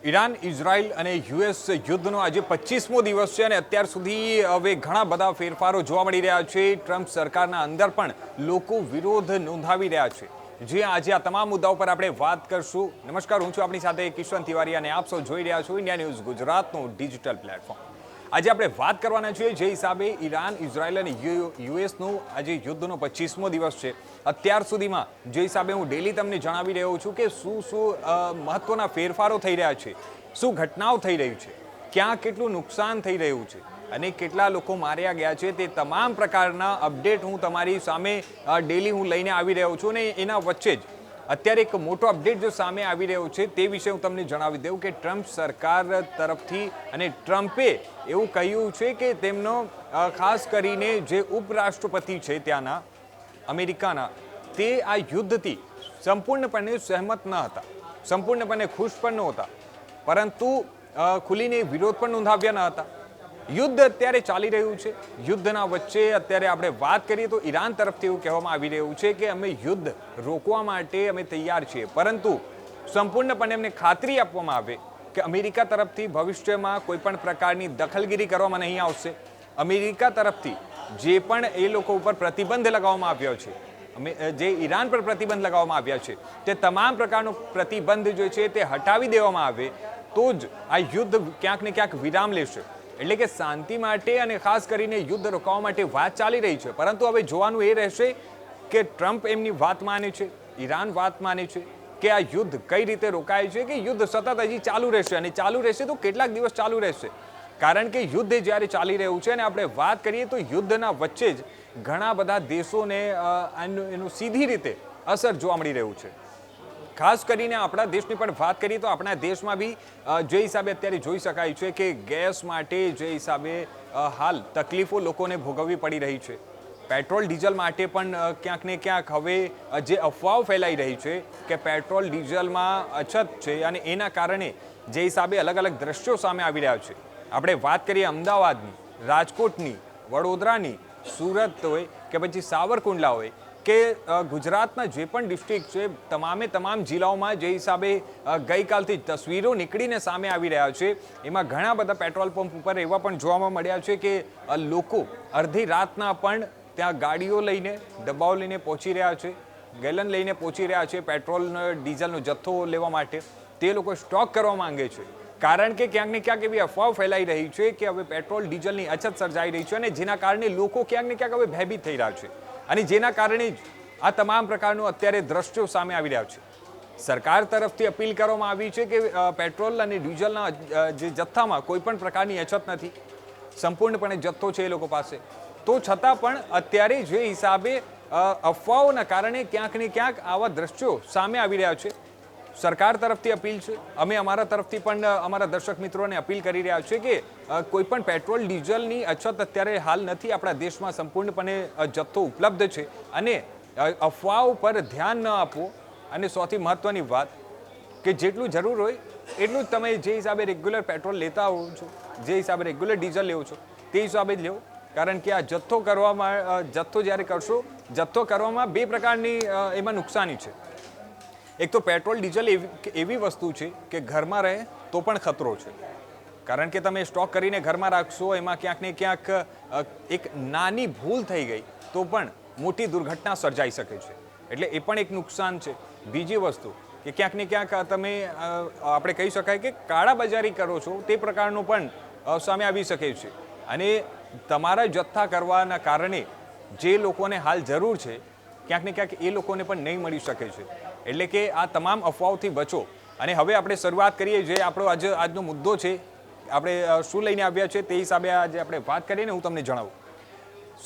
Iran, Israel અને US યુદ્ધનો આજે 25મો દિવસ છે અને અત્યાર સુધી હવે ઘણા બધા ફેરફારો જોવા મળી રહ્યા છે. ટ્રમ્પ સરકારના અંદર પણ લોકો વિરોધ નોંધાવી રહ્યા છે. જે આજે આ તમામ મુદ્દાઓ પર આપણે વાત કરશું. નમસ્કાર, હું છું આપણી સાથે કિશન તિવારી અને આપ સૌ જોઈ રહ્યા છો ઇન્ડિયા ન્યૂઝ ગુજરાતનો ડિજિટલ પ્લેટફોર્મ. આજે આપણે વાત કરવાના છીએ જે હિસાબે ઈરાન, ઇઝરાયલ અને યુએસનું આજે યુદ્ધનો 25મો દિવસ છે. અત્યાર સુધીમાં જે હિસાબે હું ડેલી તમને જણાવી રહ્યો છું કે શું મહત્વના ફેરફારો થઈ રહ્યા છે, શું ઘટનાઓ થઈ રહી છે, ક્યાં કેટલું નુકસાન થઈ રહ્યું છે અને કેટલા લોકો માર્યા ગયા છે, તે તમામ પ્રકારના અપડેટ હું તમારી સામે ડેલી હું લઈને આવી રહ્યો છું. અને એના વચ્ચે જ અત્યારે એક મોટો અપડેટ જો સામે આવી રહ્યો છે તે વિશે હું તમને જણાવી દઉં કે ટ્રમ્પ સરકાર તરફથી અને ટ્રમ્પે એવું કહ્યું છે કે તેમનો ખાસ કરીને જે ઉપરાષ્ટ્રપતિ છે ત્યાંના અમેરિકાના, તે આ યુદ્ધથી સંપૂર્ણપણે સહેમત ન હતા, સંપૂર્ણપણે ખુશ પણ નહોતા, પરંતુ ખુલીને વિરોધ પણ નોંધાવ્યા ન હતા. યુદ્ધ અત્યારે ચાલી રહ્યું છે. યુદ્ધના વચ્ચે અત્યારે આપણે વાત કરીએ તો ઈરાન તરફથી એવું કહેવામાં આવી રહ્યું છે કે અમે યુદ્ધ રોકવા માટે અમે તૈયાર છીએ, પરંતુ સંપૂર્ણપણે અમને ખાતરી આપવામાં આવે કે અમેરિકા તરફથી ભવિષ્યમાં કોઈ પણ પ્રકારની દખલગીરી કરવામાં નહીં આવશે. અમેરિકા તરફથી જે પણ એ લોકો ઉપર પ્રતિબંધ લગાવવામાં આવ્યો છે, જે ઈરાન પર પ્રતિબંધ લગાવવામાં આવ્યા છે, તે તમામ પ્રકારનો પ્રતિબંધ જે છે તે હટાવી દેવામાં આવે તો જ આ યુદ્ધ ક્યાંક ને ક્યાંક વિરામ લેશે. એટલે કે શાંતિ માટે અને ખાસ કરીને યુદ્ધ રોકવા માટે વાત ચાલી રહી છે. પરંતુ હવે જોવાનું એ રહેશે કે ટ્રમ્પ એમની વાત માને છે, ઈરાન વાત માને છે કે આ યુદ્ધ કઈ રીતે રોકાય છે, કે યુદ્ધ સતત હજી ચાલુ રહેશે અને ચાલુ રહેશે તો કેટલાક દિવસ ચાલુ રહેશે. કારણ કે યુદ્ધ જ્યારે ચાલી રહ્યું છે અને આપણે વાત કરીએ તો યુદ્ધના વચ્ચે જ ઘણા બધા દેશોને એનું સીધી રીતે અસર જોવા મળી રહ્યું છે. ખાસ કરીને આપણા દેશની પણ વાત કરીએ તો આપણા દેશમાં બી જે હિસાબે અત્યારે જોઈ શકાય છે કે ગેસ માટે જે હિસાબે હાલ તકલીફો લોકોને ભોગવવી પડી રહી છે. પેટ્રોલ ડીઝલ માટે પણ ક્યાંક ને ક્યાંક હવે જે અફવાઓ ફેલાઈ રહી છે કે પેટ્રોલ ડીઝલમાં અછત છે અને એના કારણે જે હિસાબે અલગ અલગ દ્રશ્યો સામે આવી રહ્યા છે. આપણે વાત કરીએ અમદાવાદની, રાજકોટની, વડોદરાની, સુરત હોય કે પછી સાવરકુંડલા હોય કે ગુજરાતના જે પણ ડિસ્ટ્રિક્ટ છે, તમામે તમામ જિલ્લાઓમાં જે હિસાબે ગઈકાલથી તસવીરો નીકળીને સામે આવી રહ્યા છે, એમાં ઘણા બધા પેટ્રોલ પંપ ઉપર એવા પણ જોવામાં મળ્યા છે કે લોકો અડધી રાતના પણ ત્યાં ગાડીઓ લઈને, ડબ્બાઓ લઈને પહોંચી રહ્યા છે, ગેલન લઈને પહોંચી રહ્યા છે પેટ્રોલ ડીઝલનો જથ્થો લેવા માટે. તે લોકો સ્ટોક કરવા માંગે છે, કારણ કે ક્યાંક ને ક્યાંક એવી અફવાઓ ફેલાઈ રહી છે કે હવે પેટ્રોલ ડીઝલની અછત સર્જાઈ રહી છે અને જેના કારણે લોકો ક્યાંક ને ક્યાંક હવે ભયભીત થઈ રહ્યા છે અને જેના કારણે જ આ તમામ પ્રકારનું અત્યારે દ્રશ્યો સામે આવી રહ્યા છે. સરકાર તરફથી અપીલ કરવામાં આવી છે કે પેટ્રોલ અને ડીઝલના જે જથ્થામાં કોઈ પણ પ્રકારની અછત નથી, સંપૂર્ણપણે જથ્થો છે એ લોકો પાસે. તો છતાં પણ અત્યારે જે હિસાબે અફવાઓના કારણે ક્યાંક ને ક્યાંક આવા દ્રશ્યો સામે આવી રહ્યા છે. સરકાર તરફથી અપીલ છે, અમે અમારા તરફથી પણ અમારા દર્શક મિત્રોને અપીલ કરી રહ્યા છે કે કોઈ પણ પેટ્રોલ ડીઝલની અછત અત્યારે હાલ નથી. આપણા દેશમાં સંપૂર્ણપણે જથ્થો ઉપલબ્ધ છે અને અફવાઓ પર ધ્યાન ન આપો. અને સૌથી મહત્વની વાત કે જેટલું જરૂર હોય એટલું જ તમે જે હિસાબે રેગ્યુલર પેટ્રોલ લેતા હો છો, જે હિસાબે રેગ્યુલર ડીઝલ લેવો છો તે હિસાબે જ લેવો. કારણ કે આ જથ્થો જ્યારે કરશો, જથ્થો કરવામાં બે પ્રકારની એમાં નુકસાની છે. એક તો પેટ્રોલ ડીઝલ એવી વસ્તુ છે કે ઘરમાં રહે તો પણ ખતરો છે, કારણ કે તમે સ્ટોક કરીને ઘરમાં રાખશો, એમાં ક્યાંક ને ક્યાંક એક નાની ભૂલ થઈ ગઈ તો પણ મોટી દુર્ઘટના સર્જાઈ શકે છે. એટલે એ પણ એક નુકસાન છે. બીજી વસ્તુ કે ક્યાંક ને ક્યાંક તમે આપણે કહી શકાય કે કાળાબજારી કરો છો તે પ્રકારનું પણ સામે આવી શકે છે અને તમારા જથ્થા કરવાના કારણે જે લોકોને હાલ જરૂર છે ક્યાંક ને ક્યાંક એ લોકોને પણ નહીં મળી શકે છે. એટલે કે આ તમામ અફવાઓથી બચો. અને હવે આપણે શરૂઆત કરીએ. જે આપણો આજનો મુદ્દો છે, આપણે શું લઈને આવ્યા છે તે હિસાબે આજે આપણે વાત કરીએ ને હું તમને જણાવું.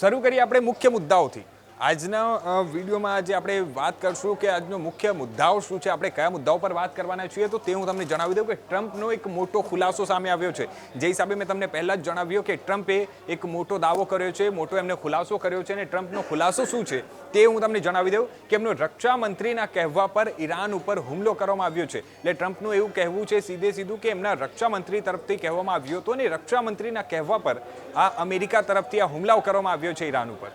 શરૂ કરીએ આપણે મુખ્ય મુદ્દાઓથી. આજના વિડીયોમાં આજે આપણે વાત કરશું કે આજનો મુખ્ય મુદ્દાઓ શું છે, આપણે કયા મુદ્દાઓ પર વાત કરવાના છીએ. તો તે હું તમને જણાવી દઉં કે ટ્રમ્પનો એક મોટો ખુલાસો સામે આવ્યો છે. જે હિસાબે મેં તમને પહેલાં જ જણાવ્યું કે ટ્રમ્પે એક મોટો દાવો કર્યો છે, મોટો એમને ખુલાસો કર્યો છે. અને ટ્રમ્પનો ખુલાસો શું છે તે હું તમને જણાવી દઉં કે એમનો રક્ષા મંત્રીના કહેવા પર ઈરાન ઉપર હુમલો કરવામાં આવ્યો છે. એટલે ટ્રમ્પનું એવું કહેવું છે સીધું કે એમના રક્ષા મંત્રી તરફથી કહેવામાં આવ્યું હતું અને રક્ષા મંત્રીના કહેવા પર આ અમેરિકા તરફથી આ હુમલાઓ કરવામાં આવ્યો છે ઈરાન ઉપર.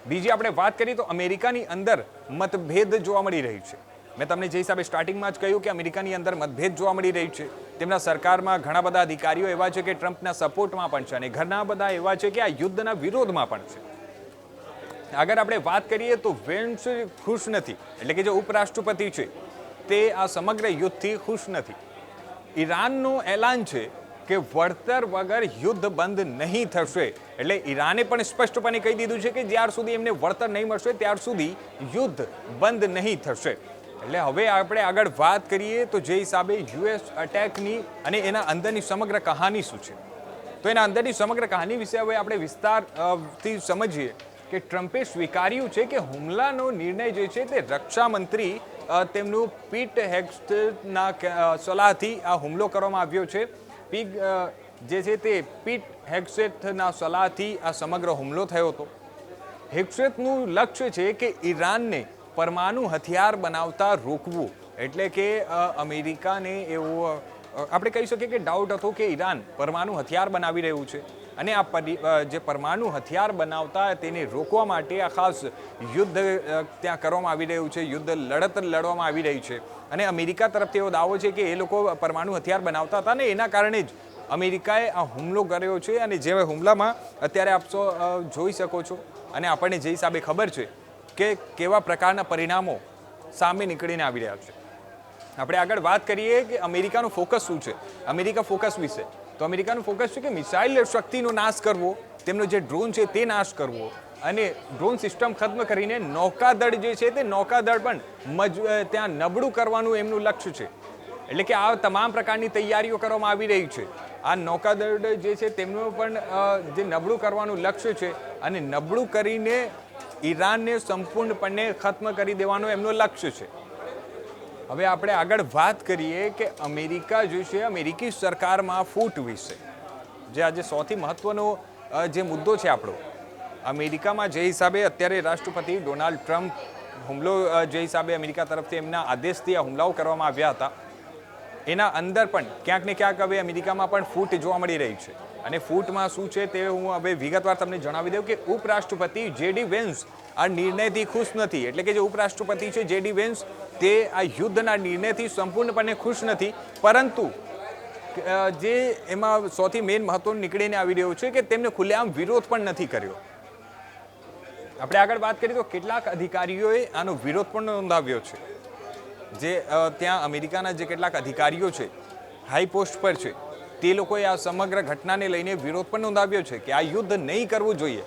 બીજી આપણે વાત કરીએ તો અમેરિકાની અંદર મતભેદ જોવા મળી રહી છે. મેં તમને જે હિસાબે સ્ટાર્ટિંગમાં જ કહ્યું કે અમેરિકાની અંદર મતભેદ જોવા મળી રહ્યું છે. તેમના સરકારમાં ઘણા બધા અધિકારીઓ એવા છે કે ટ્રમ્પના સપોર્ટમાં પણ છે અને ઘણા બધા એવા છે કે આ યુદ્ધના વિરોધમાં પણ છે. આગળ આપણે વાત કરીએ તો વેન્સ ખુશ નથી, એટલે કે જે ઉપરાષ્ટ્રપતિ છે તે આ સમગ્ર યુદ્ધથી ખુશ નથી. ઈરાનનું એલાન છે કે વળતર વગર યુદ્ધ બંધ નહીં થશે. એટલે ઈરાને પણ સ્પષ્ટપણે કહી દીધું છે કે જ્યાર સુધી એમને વળતર નહીં મળશે ત્યાર સુધી યુદ્ધ બંધ નહીં થશે. એટલે હવે આપણે આગળ વાત કરીએ તો જે હિસાબે યુએસ અટેકની અને એના અંદરની સમગ્ર કહાની શું છે, તો એના અંદરની સમગ્ર કહાની વિશે હવે આપણે વિસ્તારથી સમજીએ કે ટ્રમ્પે સ્વીકાર્યું છે કે હુમલાનો નિર્ણય જે છે તે રક્ષા મંત્રી તેમનું પીટ હેગ્સેટના સલાહથી આ હુમલો કરવામાં આવ્યો છે. જે છે તે પીટ હેગ્સેટના સલાહથી આ સમગ્ર હુમલો થયો હતો. હેગ્સેટનું લક્ષ્ય છે કે ઈરાનને પરમાણુ હથિયાર બનાવતા રોકવું. એટલે કે અમેરિકાને એવો આપણે કહી શકીએ કે ડાઉટ હતો કે ઈરાન પરમાણુ હથિયાર બનાવી રહ્યું છે અને આ જે પરમાણુ હથિયાર બનાવતા તેને રોકવા માટે આ ખાસ યુદ્ધ ત્યાં કરવામાં આવી રહ્યું છે, લડત લડવામાં આવી રહી છે. અને અમેરિકા તરફથી એવો દાવો છે કે એ લોકો પરમાણુ હથિયાર બનાવતા હતા ને એના કારણે જ અમેરિકાએ આ હુમલો કર્યો છે. અને જે હુમલામાં અત્યારે આપ જોઈ શકો છો અને આપણને જે હિસાબે ખબર છે કે કેવા પ્રકારના પરિણામો સામે નીકળીને આવી રહ્યા છે. આપણે આગળ વાત કરીએ કે અમેરિકાનું ફોકસ શું છે. અમેરિકા ફોકસ વિશે તો અમેરિકાનું ફોકસ છે કે મિસાઇલ શક્તિનો નાશ કરવો, તેમનો જે ડ્રોન છે તે નાશ કરવો અને ડ્રોન સિસ્ટમ ખત્મ કરીને નૌકાદળ જે છે તે નૌકાદળ પણ ત્યાં નબળું કરવાનું એમનું લક્ષ્ય છે. એટલે કે આ તમામ પ્રકારની તૈયારીઓ કરવામાં આવી રહી છે. આ નૌકાદળ જે છે તેમનું પણ જે નબળું કરવાનું લક્ષ્ય છે અને નબળું કરીને ઈરાનને સંપૂર્ણપણે ખત્મ કરી દેવાનું એમનું લક્ષ્ય છે. હવે આપણે આગળ વાત કરીએ કે અમેરિકા જે છે અમેરિકી સરકારમાં ફૂટ વિશે, જે આજે સૌથી મહત્વનો જે મુદ્દો છે આપણો. અમેરિકામાં જે હિસાબે અત્યારે રાષ્ટ્રપતિ ડોનાલ્ડ ટ્રમ્પ હુમલો જે હિસાબે અમેરિકા તરફથી એમના આદેશથી આ હુમલાઓ કરવામાં આવ્યા હતા એના અંદર પણ ક્યાંક ને ક્યાંક હવે અમેરિકામાં પણ ફૂટ જોવા મળી રહી છે. અને ફૂટમાં શું છે તે હું હવે વિગતવાર તમને જણાવી દઉં કે ઉપરાષ્ટ્રપતિ જેડી વેન્સ આ નિર્ણયથી ખુશ નથી. એટલે કે જે ઉપરાષ્ટ્રપતિ છે જેડી વેન્સ તે આ યુદ્ધના નિર્ણયથી સંપૂર્ણપણે ખુશ નથી, પરંતુ જે એમાં સૌથી મેઇન મહત્વનું નીકળીને આવી રહ્યું છે કે તેમને ખુલ્લેઆમ વિરોધ પણ નથી કર્યો. આપણે આગળ વાત કરીએ તો કેટલાક અધિકારીઓએ આનો વિરોધ પણ નોંધાવ્યો છે. જે ત્યાં અમેરિકાના જે કેટલાક અધિકારીઓ છે હાઈ પોસ્ટ પર છે તે લોકોએ આ સમગ્ર ઘટનાને લઈને વિરોધ પણ નોંધાવ્યો છે કે આ યુદ્ધ નહીં કરવું જોઈએ,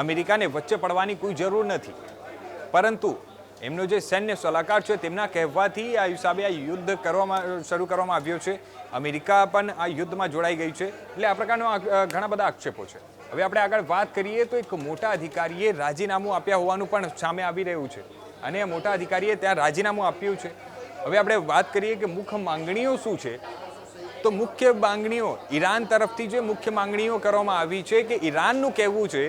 અમેરિકાને વચ્ચે પડવાની કોઈ જરૂર નથી. પરંતુ એમનો જે સૈન્ય સલાહકાર છે તેમના કહેવાથી આ હિસાબે આ યુદ્ધ શરૂ કરવામાં આવ્યો છે. અમેરિકા પણ આ યુદ્ધમાં જોડાઈ ગઈ છે. એટલે આ પ્રકારના ઘણા બધા આક્ષેપો છે. હવે આપણે આગળ વાત કરીએ તો એક મોટા અધિકારીએ રાજીનામું આપ્યા હોવાનું પણ સામે આવી રહ્યું છે અને આ મોટા અધિકારીએ ત્યાં રાજીનામું આપ્યું છે. હવે આપણે વાત કરીએ કે મુખ્ય માંગણીઓ શું છે, તો મુખ્ય માંગણીઓ ઈરાન તરફથી જે મુખ્ય માંગણીઓ કરવામાં આવી છે કે ઈરાનનું કહેવું છે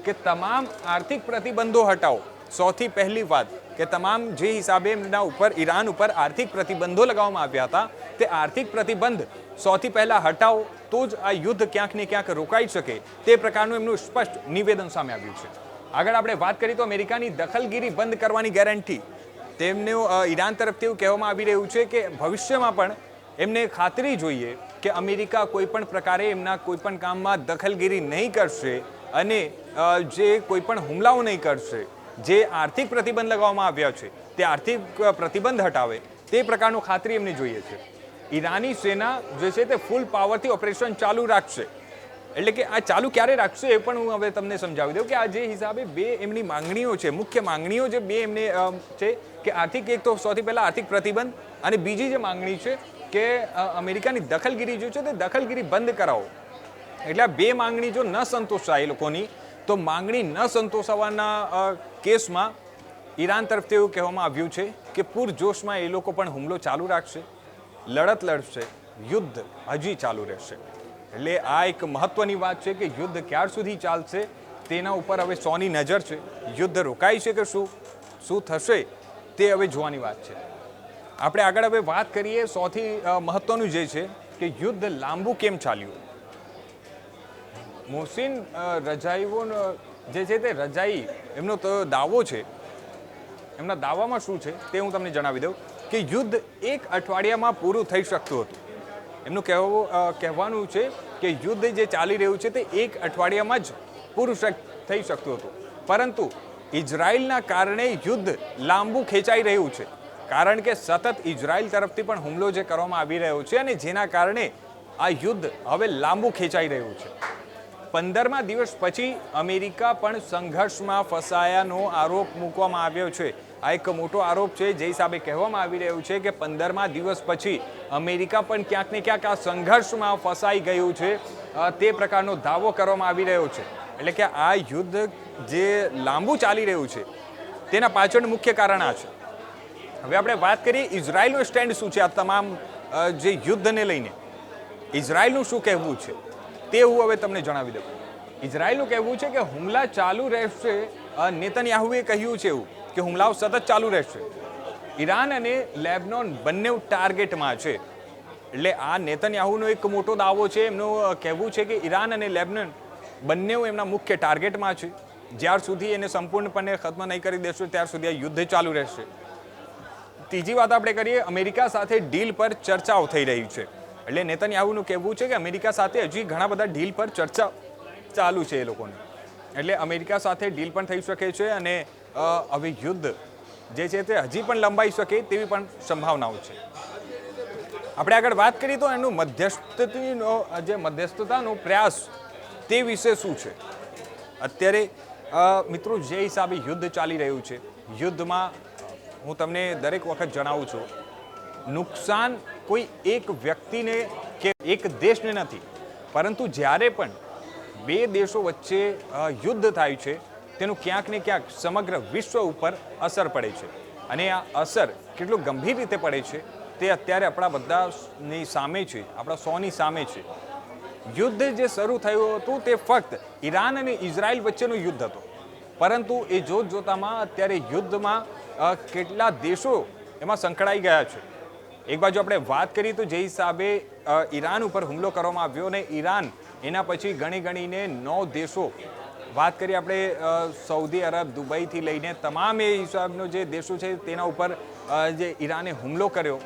કે તમામ આર્થિક પ્રતિબંધો હટાવો. સૌથી પહેલી વાત કે તમામ જે હિસાબે એમના ઉપર ઈરાન ઉપર આર્થિક પ્રતિબંધો લગાવવામાં આવ્યા હતા તે આર્થિક પ્રતિબંધ સૌથી પહેલાં હટાવો તો જ આ યુદ્ધ ક્યાંક ને ક્યાંક રોકાઈ શકે, તે પ્રકારનું એમનું સ્પષ્ટ નિવેદન સામે આવ્યું છે. આગળ આપણે વાત કરીએ તો અમેરિકાની દખલગીરી બંધ કરવાની ગેરંટી તેમને ઈરાન તરફથી એવું કહેવામાં આવી રહ્યું છે કે ભવિષ્યમાં પણ એમને ખાતરી જોઈએ કે અમેરિકા કોઈ પણ પ્રકારે એમના કોઈ પણ કામમાં દખલગીરી નહીં કરશે અને જે કોઈ પણ હુમલાઓ નહીં કરશે. જે આર્થિક પ્રતિબંધ લગાવવામાં આવ્યા છે તે આર્થિક પ્રતિબંધ હટાવે તે પ્રકારનું ખાતરી એમને જોઈએ છે. ઈરાની સેના જે છે તે ફૂલ પાવરથી ઓપરેશન ચાલુ રાખશે. એટલે કે આ ચાલુ ક્યારે રાખશે એ પણ હું હવે તમને સમજાવી દઉં કે આ જે હિસાબે બે એમની માંગણીઓ છે, મુખ્ય માંગણીઓ જે બે એમને છે કે આર્થિક, એક તો સૌથી પહેલાં આર્થિક પ્રતિબંધ અને બીજી જે માંગણી છે કે અમેરિકાની દખલગીરી જે છે તે દખલગીરી બંધ કરાવો. એટલે આ બે માંગણી જો ન સંતોષાય એ લોકોની તો માંગણી ન સંતોષાવાના કેસમાં ઈરાન તરફથી એવું કહેવામાં આવ્યું છે કે પૂરજોશમાં એ લોકો પણ હુમલો ચાલુ રાખશે, લડત લડશે, યુદ્ધ હજી ચાલુ રહેશે. એટલે આ એક મહત્વની વાત છે કે યુદ્ધ ક્યાર સુધી ચાલશે તેના ઉપર હવે સૌની નજર છે. યુદ્ધ રોકાય છે કે શું થશે તે હવે જોવાની વાત છે. આપણે આગળ હવે વાત કરીએ સૌથી મહત્વનું જે છે કે યુદ્ધ લાંબુ કેમ ચાલ્યું. મોહસિન રજાઈઓનો જે છે તે રજાઈ એમનો તો દાવો છે એમના દાવામાં શું છે તે હું તમને જણાવી દઉં કે યુદ્ધ 1 અઠવાડિયામાં પૂરું થઈ શકતું હતું. એમનું કહેવાનું છે કે યુદ્ધ જે ચાલી રહ્યું છે તે 1 અઠવાડિયામાં જ પૂરું થઈ શકતું હતું, પરંતુ ઇઝરાયલના કારણે યુદ્ધ લાંબુ ખેંચાઈ રહ્યું છે, કારણ કે સતત ઇઝરાયલ તરફથી પણ હુમલો જે કરવામાં આવી રહ્યો છે અને જેના કારણે આ યુદ્ધ હવે લાંબુ ખેંચાઈ રહ્યું છે. 15મા દિવસ પછી અમેરિકા પણ સંઘર્ષમાં ફસાયાનો આરોપ મૂકવામાં આવ્યો છે. આ એક મોટો આરોપ છે, જે હિસાબે કહેવામાં આવી રહ્યું છે કે 15મા દિવસ પછી અમેરિકા પણ ક્યાંક ને ક્યાંક આ સંઘર્ષમાં ફસાઈ ગયું છે, તે પ્રકારનો દાવો કરવામાં આવી રહ્યો છે. એટલે કે આ યુદ્ધ જે લાંબુ ચાલી રહ્યું છે તેના પાછળનું મુખ્ય કારણ આ છે. હવે આપણે વાત કરીએ ઇઝરાયલનું સ્ટેન્ડ શું છે આ તમામ જે યુદ્ધને લઈને. ઇઝરાયલનું શું કહેવું છે તે હું હવે તમને જણાવી દઉં. ઇઝરાયલનું કહેવું છે કે હુમલા ચાલુ રહેશે. નેતન્યાહુએ કહ્યું છે એવું કે હુમલાઓ સતત ચાલુ રહેશે. ઈરાન અને લેબનોન બંને ટાર્ગેટમાં છે. એટલે આ નેતન્યાહુનો એક મોટો દાવો છે. એમનું કહેવું છે કે ઈરાન અને લેબનોન બંને એમના મુખ્ય ટાર્ગેટમાં છે. જ્યાર સુધી એને સંપૂર્ણપણે ખત્મ નહીં કરી દેશો ત્યાર સુધી આ યુદ્ધ ચાલુ રહેશે. ત્રીજી વાત આપણે કરીએ, અમેરિકા સાથે ડીલ પર ચર્ચાઓ થઈ રહી છે. એટલે નેતન્યાહુનું કહેવું છે કે અમેરિકા સાથે હજી ઘણા બધા ડીલ પર ચર્ચા ચાલુ છે એ લોકોને. એટલે અમેરિકા સાથે ડીલ પણ થઈ શકે છે અને હવે યુદ્ધ જે છે તે હજી પણ લંબાઈ શકે તેવી પણ સંભાવનાઓ છે. આપણે આગળ વાત કરીએ તો એનું મધ્યસ્થતાનો પ્રયાસ તે વિશે શું છે. અત્યારે મિત્રો જે હિસાબે યુદ્ધ ચાલી રહ્યું છે, યુદ્ધમાં હું તમને દરેક વખત જણાવું છું, નુકસાન કોઈ એક વ્યક્તિને કે એક દેશને નથી, પરંતુ જ્યારે પણ બે દેશો વચ્ચે યુદ્ધ થાય છે તેનું ક્યાંક ને ક્યાંક સમગ્ર વિશ્વ ઉપર અસર પડે છે. અને આ અસર કેટલું ગંભીર રીતે પડે છે તે અત્યારે આપણા બધાની સામે છે, આપણા સૌની સામે છે. યુદ્ધ જે શરૂ થયું હતું તે ફક્ત ઈરાન અને ઇઝરાયલ વચ્ચેનું યુદ્ધ હતું, પરંતુ એ જોતામાં અત્યારે યુદ્ધમાં કેટલા દેશો એમાં સંકળાઈ ગયા છે. એક બાજુ આપણે વાત કરીએ તો જે હિસાબે ઈરાન ઉપર હુમલો કરવામાં આવ્યો અને ઈરાન એના પછી ગણીને 9 દેશો, વાત કરીએ આપણે સૌદી અરબ, દુબઈથી લઈને તમામ એ હિસાબનો જે દેશો છે તેના ઉપર જે ઈરાને હુમલો કર્યો.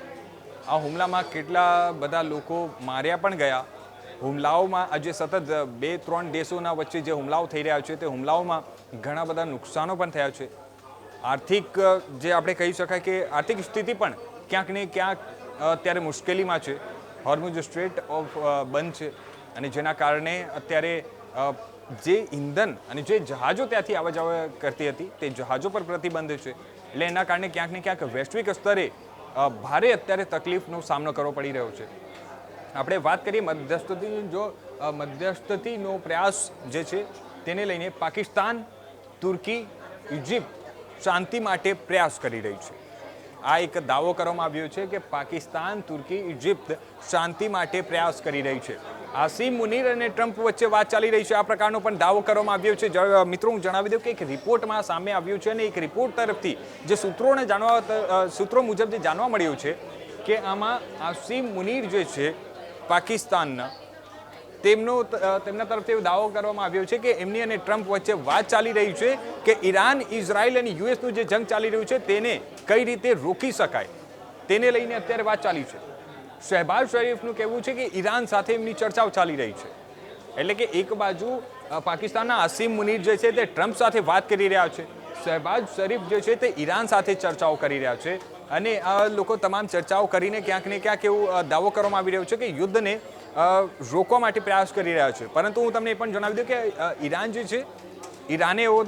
આ હુમલામાં કેટલા બધા લોકો માર્યા પણ ગયા. હુમલાઓમાં આજે સતત 2-3 દેશોના વચ્ચે જે હુમલાઓ થઈ રહ્યા છે તે હુમલાઓમાં ઘણા બધા નુકસાનો પણ થયા છે. આર્થિક જે આપણે કહી શકાય કે આર્થિક સ્થિતિ પણ ક્યાંક ને ક્યાંક અત્યારે મુશ્કેલીમાં છે. હોર્મુઝ સ્ટ્રેટ ઓફ બંધ છે અને જેના કારણે અત્યારે જે ઈંધણ અને જે જહાજો ત્યાંથી આવવા જવા કરતી હતી તે જહાજો પર પ્રતિબંધ છે. એટલે એના કારણે ક્યાંક ને ક્યાંક વૈશ્વિક સ્તરે ભારે અત્યારે તકલીફનો સામનો કરવો પડી રહ્યો છે. આપણે વાત કરીએ મધ્યસ્થીનો પ્રયાસ જે છે તેને લઈને પાકિસ્તાન, તુર્કી, ઇજિપ્ત શાંતિ માટે પ્રયાસ કરી રહી છે. આ એક દાવો કરવામાં આવ્યો છે કે પાકિસ્તાન, તુર્કી, ઇજિપ્ત શાંતિ માટે પ્રયાસ કરી રહી છે. આસિમ મુનીર અને ટ્રમ્પ વચ્ચે વાત ચાલી રહી છે, આ પ્રકારનો પણ દાવો કરવામાં આવ્યો છે. મિત્રો, હું જણાવી દઉં કે એક રિપોર્ટમાં સામે આવ્યું છે અને એક રિપોર્ટ તરફથી જે સૂત્રો મુજબ જે જાણવા મળ્યું છે કે આમાં આસિમ મુનીર જે છે પાકિસ્તાનના, તેમના તરફથી દાવો કરવામાં આવ્યો છે કે એમની અને ટ્રમ્પ વચ્ચે વાત ચાલી રહી છે કે ઈરાન, ઇઝરાયલ અને યુએસનું જે જંગ ચાલી રહ્યું છે તેને કઈ રીતે રોકી શકાય તેને લઈને અત્યારે વાત ચાલી છે. શહેબાઝ શરીફનું કહેવું છે કે ઈરાન સાથે એમની ચર્ચાઓ ચાલી રહી છે. એટલે કે એક બાજુ પાકિસ્તાનના આસિમ મુનીર જે છે તે ટ્રમ્પ સાથે વાત કરી રહ્યા છે, શહેબાઝ શરીફ જે છે તે ઈરાન સાથે ચર્ચાઓ કરી રહ્યા છે અને આ લોકો તમામ ચર્ચાઓ કરીને ક્યાંક ને ક્યાંક એવું દાવો કરવામાં આવી રહ્યો છે કે યુદ્ધને રોકવા માટે પ્રયાસ કરી રહ્યા છે. પરંતુ હું તમને એ પણ જણાવી દઉં કે ઈરાન જે છે, ઈરાને એવો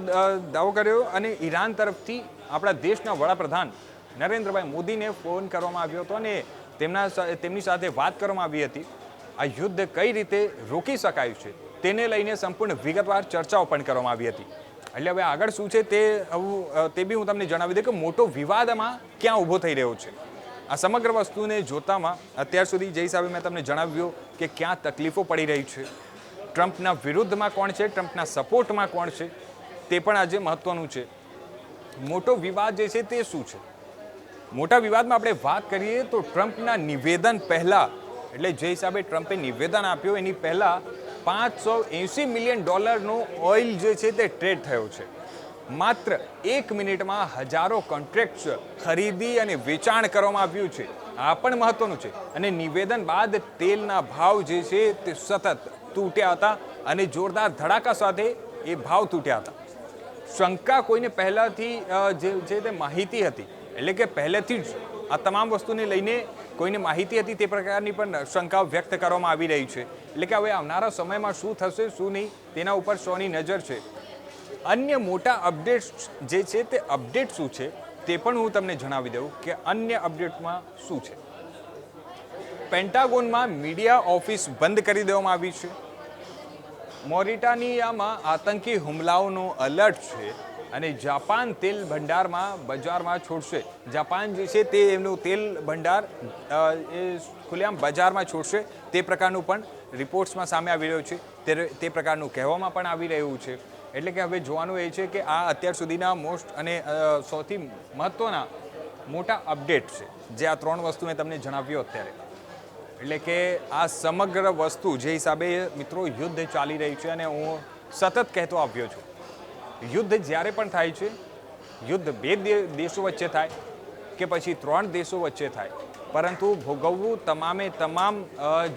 દાવો કર્યો અને ઈરાન તરફથી આપણા દેશના વડાપ્રધાન નરેન્દ્રભાઈ મોદીને ફોન કરવામાં આવ્યો હતો અને તેમની સાથે વાત કરવામાં આવી હતી. આ યુદ્ધ કઈ રીતે રોકી શકાય છે તેને લઈને સંપૂર્ણ વિગતવાર ચર્ચાઓ પણ કરવામાં આવી હતી. એટલે હવે આગળ શું છે તે બી હું તમને જણાવી દઉં કે મોટો વિવાદમાં ક્યાં ઊભો થઈ રહ્યો છે. આ સમગ્ર વસ્તુને જોતામાં અત્યાર સુધી જે હિસાબે મેં તમને જણાવ્યું કે ક્યાં તકલીફો પડી રહી છે, ટ્રમ્પના વિરુદ્ધમાં કોણ છે, ટ્રમ્પના સપોર્ટમાં કોણ છે, તે પણ આજે મહત્વનું છે. મોટો વિવાદ જે છે તે શું છે? મોટા વિવાદમાં આપણે વાત કરીએ તો ટ્રમ્પના નિવેદન પહેલા, એટલે જે હિસાબે ટ્રમ્પે નિવેદન આપ્યું એની પહેલા $580 મિલિયન ઓઇલ જે છે તે ટ્રેડ થયો છે. માત્ર 1 મિનિટમાં હજારો કોન્ટ્રાક્ટ્સ ખરીદી અને વેચાણ કરવામાં આવ્યું છે. આ પણ મહત્વનું છે. અને નિવેદન બાદ તેલના ભાવ જે છે તે સતત તૂટ્યા હતા અને જોરદાર ધડાકા સાથે એ ભાવ તૂટ્યા હતા. શંકા કોઈને પહેલાંથી જે છે તે માહિતી હતી, એટલે કે પહેલેથી જ આ તમામ વસ્તુને લઈને કોઈને માહિતી હતી તે પ્રકારની પણ શંકાઓ વ્યક્ત કરવામાં આવી રહી છે. એટલે કે હવે આવનારા સમયમાં શું થશે શું નહીં તેના ઉપર સૌની નજર છે. અન્ય મોટા અપડેટ્સ જે છે તે અપડેટ શું છે તે પણ હું તમને જણાવી દઉં કે અન્ય અપડેટમાં શું છે. પેન્ટાગોનમાં મીડિયા ઓફિસ બંધ કરી દેવામાં આવી છે. મોરિટાનિયામાં આતંકી હુમલાઓનો એલર્ટ છે અને જાપાન તેલ ભંડારમાં બજારમાં છોડશે. જાપાન જે છે તે એમનું તેલ ભંડાર એ ખુલ્લેઆમ બજારમાં છોડશે તે પ્રકારનું પણ રિપોર્ટ્સમાં સામે આવી રહ્યું છે. તે પ્રકારનું કહેવામાં પણ આવી રહ્યું છે. એટલે કે હવે જોવાનું એ છે કે આ અત્યાર સુધીના મોસ્ટ અને સૌથી મહત્ત્વના મોટા અપડેટ છે જે આ 3 વસ્તુ મેં તમને જણાવ્યો અત્યારે. એટલે કે આ સમગ્ર વસ્તુ જે હિસાબે મિત્રો યુદ્ધ ચાલી રહ્યું છે અને હું સતત કહેતો આવ્યો છું, યુદ્ધ જ્યારે પણ થાય છે, યુદ્ધ 2 દેશો વચ્ચે થાય કે પછી 3 દેશો વચ્ચે થાય, પરંતુ ભોગવવું તમામ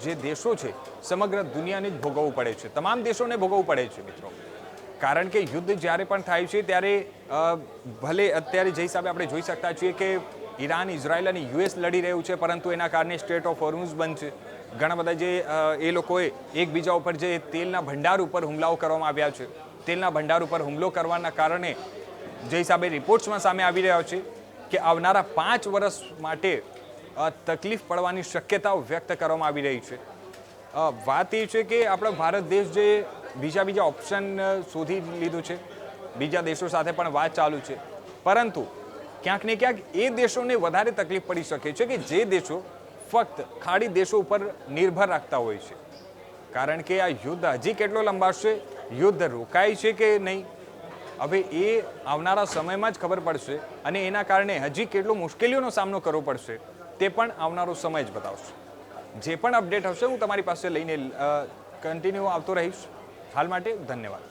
જે દેશો છે સમગ્ર દુનિયાને જ ભોગવવું પડે છે. તમામ દેશોને ભોગવવું પડે છે મિત્રો. કારણ કે યુદ્ધ જ્યારે પણ થાય છે ત્યારે ભલે અત્યારે જે હિસાબે આપણે જોઈ શકતા છીએ કે ઈરાન, ઇઝરાયલ અને યુએસ લડી રહ્યું છે, પરંતુ એના કારણે સ્ટેટ ઓફ હોર્મુઝ બંધ છે. ઘણા બધા જે એ લોકોએ એકબીજા ઉપર જે તેલના ભંડાર ઉપર હુમલાઓ કરવામાં આવ્યા છે, તેલના ભંડાર ઉપર હુમલો કરવાના કારણે જે હિસાબે રિપોર્ટ્સમાં સામે આવી રહ્યા છે કે આવનારા 5 વર્ષ માટે તકલીફ પડવાની શક્યતાઓ વ્યક્ત કરવામાં આવી રહી છે. વાત એ છે કે આપણો ભારત દેશ જે બીજા ઓપ્શન શોધી લીધું છે, બીજા દેશો સાથે પણ વાત ચાલુ છે, પરંતુ ક્યાંક ને ક્યાંક એ દેશોને વધારે તકલીફ પડી શકે છે કે જે દેશો ફક્ત ખાડી દેશો ઉપર નિર્ભર રાખતા હોય છે. કારણ કે આ યુદ્ધ હજી કેટલો લંબાશે, યુદ્ધ રોકાય છે કે નહીં, હવે એ આવનારા સમયમાં જ ખબર પડશે. અને એના કારણે હજી કેટલો મુશ્કેલીઓનો સામનો કરવો પડશે તે પણ આવનારો સમય જ બતાવશે. જે પણ અપડેટ હશે હું તમારી પાસે લઈને કન્ટિન્યુ આવતો રહીશ. હાલ માટે ધન્યવાદ.